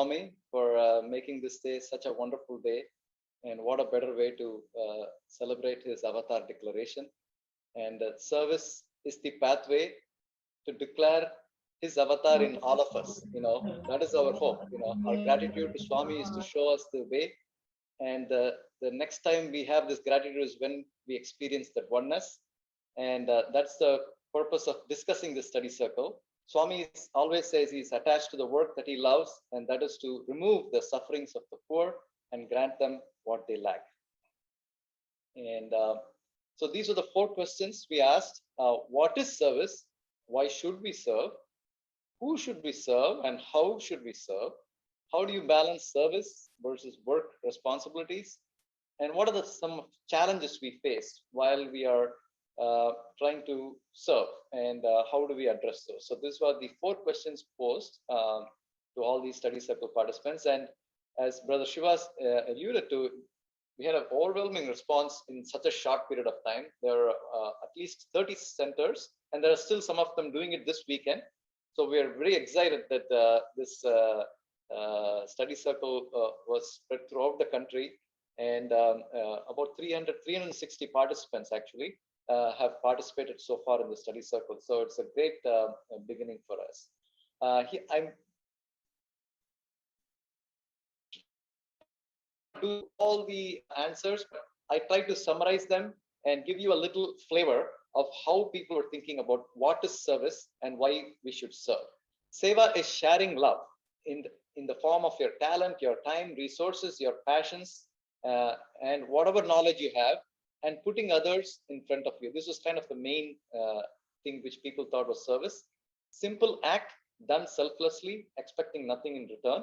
Swami for making this day such a wonderful day. And what a better way to celebrate his avatar declaration. And service is the pathway to declare his avatar in all of us. That is our hope. Our gratitude to Swami is to show us the way. And the next time we have this gratitude is when we experience that oneness. And that's the purpose of discussing the study circle. Swami always says he's attached to the work that he loves, and that is to remove the sufferings of the poor and grant them what they lack. And so these are the 4 questions we asked. What is service? Why should we serve? Who should we serve, and how should we serve? How do you balance service versus work responsibilities? And what are some challenges we face while we are trying to serve, and how do we address those? So these were the 4 questions posed to all these study circle participants. And as Brother Shiva alluded to, we had an overwhelming response in such a short period of time. There are at least 30 centers, and there are still some of them doing it this weekend. So we are very excited that this study circle was spread throughout the country, and about 360 participants actually have participated so far in the study circle. So it's a great beginning for us. I'm do all the answers, but I try to summarize them and give you a little flavor of how people are thinking about what is service and why we should serve. Seva is sharing love in the form of your talent, your time, resources, your passions, and whatever knowledge you have, and putting others in front of you. This was kind of the main thing which people thought was service. Simple act done selflessly, expecting nothing in return.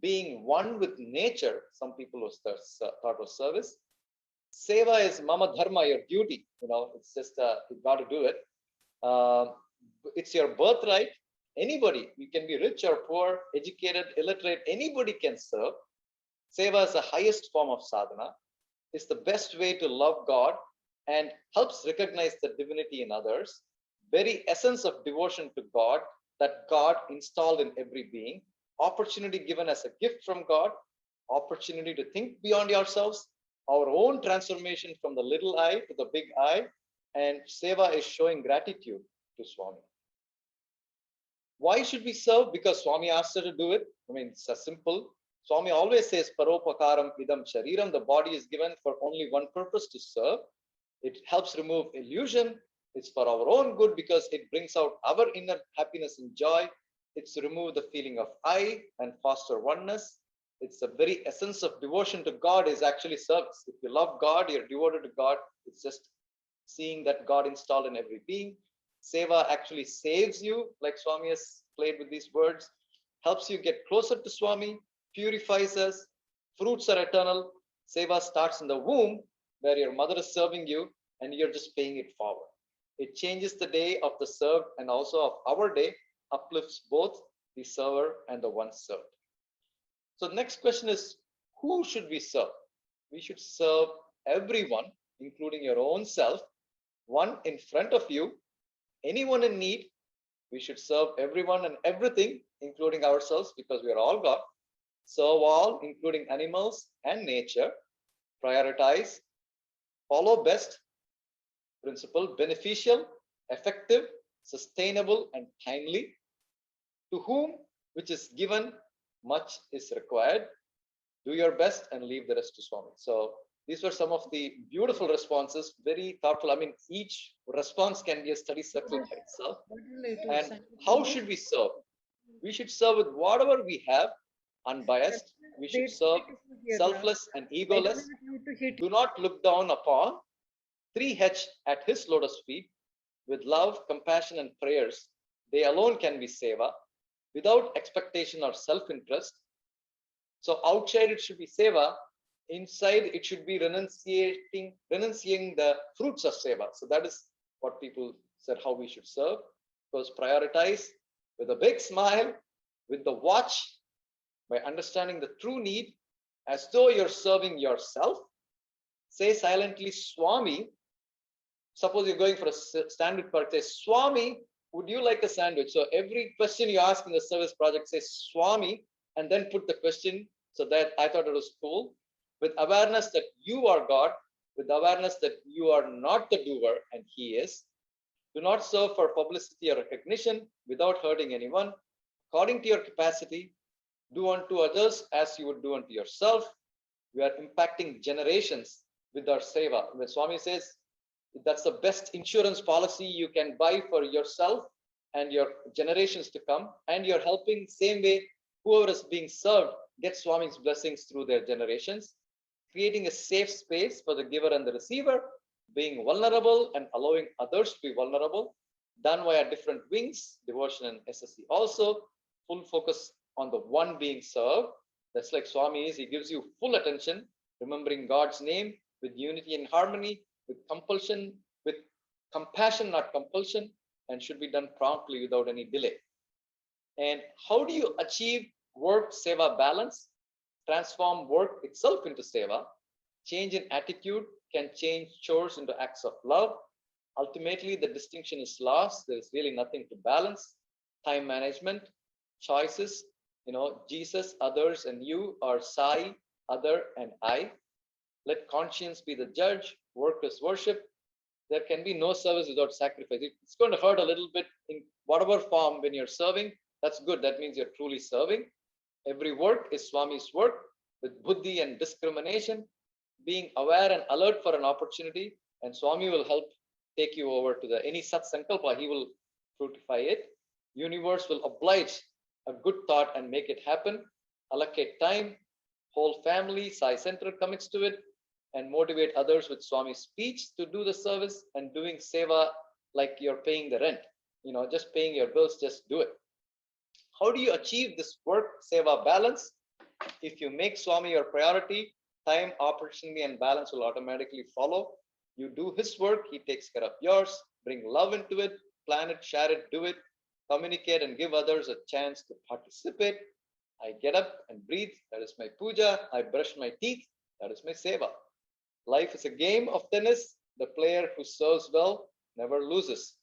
Being one with nature, some people thought was service. Seva is mama dharma, your duty. It's just you got to do it. It's your birthright. Anybody, you can be rich or poor, educated, illiterate, anybody can serve. Seva is the highest form of sadhana. It's the best way to love God and helps recognize the divinity in others. Very essence of devotion to God that God installed in every being. Opportunity given as a gift from God. Opportunity to think beyond yourselves. Our own transformation from the little I to the big I. And Seva is showing gratitude to Swami. Why should we serve? Because Swami asked us to do it. It's a simple. Swami always says, Paropakaram idam shariram. The body is given for only one purpose, to serve. It helps remove illusion. It's for our own good because it brings out our inner happiness and joy. It's to remove the feeling of I and foster oneness. It's the very essence of devotion to God is actually service. If you love God, you're devoted to God. It's just seeing that God installed in every being. Seva actually saves you, like Swami has played with these words, helps you get closer to Swami, purifies us, fruits are eternal. Seva starts in the womb where your mother is serving you and you're just paying it forward. It changes the day of the served and also of our day, uplifts both the server and the one served. So the next question is, who should we serve? We should serve everyone, including your own self, one in front of you, anyone in need. We should serve everyone and everything, including ourselves, because we are all God. Serve all, including animals and nature. Prioritize. Follow best principle, beneficial, effective, sustainable, and timely. To whom which is given, much is required. Do your best and leave the rest to Swami. So these were some of the beautiful responses, very thoughtful. Each response can be a study circle by itself. And how should we serve? We should serve with whatever we have, unbiased. We should serve selfless and egoless. Do not look down upon. 3H at his lotus feet. With love, compassion, and prayers, they alone can be seva, without expectation or self-interest. So outside it should be seva. Inside it should be renunciating the fruits of seva. So that is what people said how we should serve. Because prioritize with a big smile, with the watch, by understanding the true need, as though you're serving yourself. Say silently, Swami. Suppose you're going for a standard purchase. Swami, would you like a sandwich? So every question you ask in the service project, say, Swami, and then put the question. So that I thought it was cool. With awareness that you are God, with awareness that you are not the doer and He is. Do not serve for publicity or recognition without hurting anyone. According to your capacity, do unto others as you would do unto yourself. We are impacting generations with our seva. When Swami says that's the best insurance policy you can buy for yourself and your generations to come, and you're helping same way whoever is being served gets Swami's blessings through their generations, creating a safe space for the giver and the receiver, being vulnerable and allowing others to be vulnerable, done via different wings, devotion and SSC also, full focus on the one being served. That's like Swami is, he gives you full attention, remembering God's name with unity and harmony, with compulsion, with compassion, not compulsion, and should be done promptly without any delay. And how do you achieve work seva balance? Transform work itself into seva. Change in attitude can change chores into acts of love. Ultimately, the distinction is lost. There is really nothing to balance. Time management, choices, Jesus, others, and you, or Sai, other, and I. Let conscience be the judge. Work is worship. There can be no service without sacrifice. It's going to hurt a little bit in whatever form when you're serving. That's good. That means you're truly serving. Every work is Swami's work with buddhi and discrimination, being aware and alert for an opportunity, and Swami will help take you over to any such sankalpa. He will fructify it. Universe will oblige a good thought and make it happen. Allocate time. Whole family, Sai Center commits to it, and motivate others with Swami's speech to do the service and doing seva like you're paying the rent. Just paying your bills, just do it. How do you achieve this work seva balance? If you make Swami your priority, time, opportunity, and balance will automatically follow. You do his work, he takes care of yours. Bring love into it, plan it, share it, do it, communicate, and give others a chance to participate. I get up and breathe, that is my puja. I brush my teeth, that is my seva. Life is a game of tennis. The player who serves well never loses.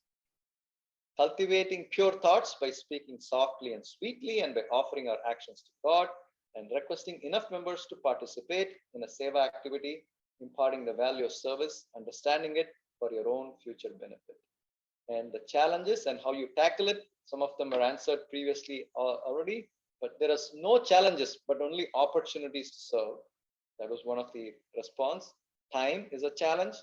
Cultivating pure thoughts by speaking softly and sweetly, and by offering our actions to God, and requesting enough members to participate in a seva activity, imparting the value of service, understanding it for your own future benefit. And the challenges and how you tackle it, some of them are answered previously already, but there is no challenges, but only opportunities to serve. That was one of the response. Time is a challenge.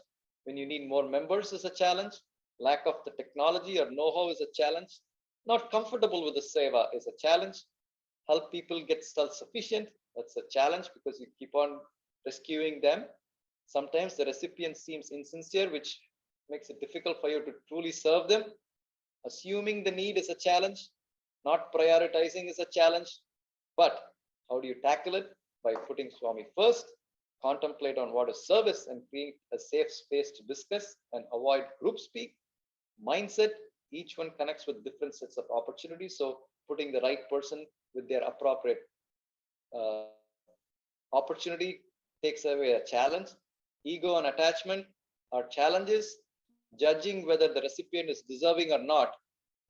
When you need more members is a challenge. Lack of the technology or know-how is a challenge. Not comfortable with the seva is a challenge. Help people get self-sufficient. That's a challenge because you keep on rescuing them. Sometimes the recipient seems insincere, which makes it difficult for you to truly serve them. Assuming the need is a challenge. Not prioritizing is a challenge. But how do you tackle it? By putting Swami first, contemplate on what is service, and create a safe space to discuss and avoid group speak. Mindset, each one connects with different sets of opportunities. So putting the right person with their appropriate opportunity takes away a challenge. Ego and attachment are challenges. Judging whether the recipient is deserving or not,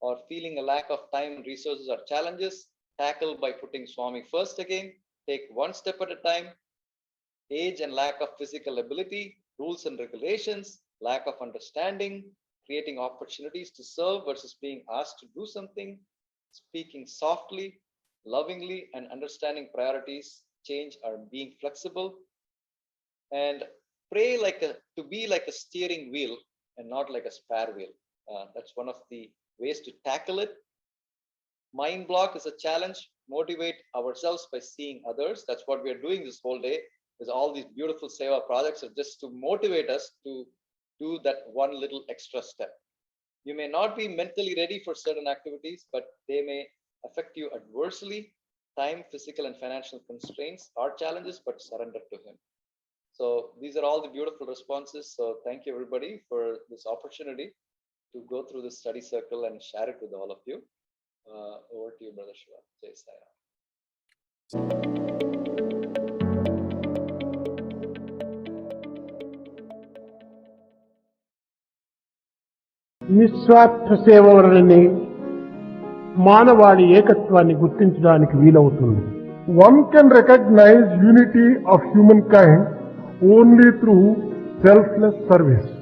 or feeling a lack of time and resources are challenges. Tackled by putting Swami first again. Take one step at a time. Age and lack of physical ability, rules and regulations, lack of understanding, creating opportunities to serve versus being asked to do something, speaking softly, lovingly, and understanding priorities, change, or being flexible. And pray to be like a steering wheel and not like a spare wheel. That's one of the ways to tackle it. Mind block is a challenge. Motivate ourselves by seeing others. That's what we are doing this whole day. Is all these beautiful seva projects are just to motivate us to do that one little extra step. You may not be mentally ready for certain activities, but they may affect you adversely. Time, physical, and financial constraints are challenges, but surrender to him. So these are all the beautiful responses. So thank you everybody for this opportunity to go through this study circle and share it with all of you. Over to you, Brother Shiva. Jai Sai Ram. నిస్వార్థ సేవ వలననే మానవాళి ఏకత్వాన్ని గుర్తించడానికి వీలవుతుంది. One can recognize unity of humankind only through selfless service.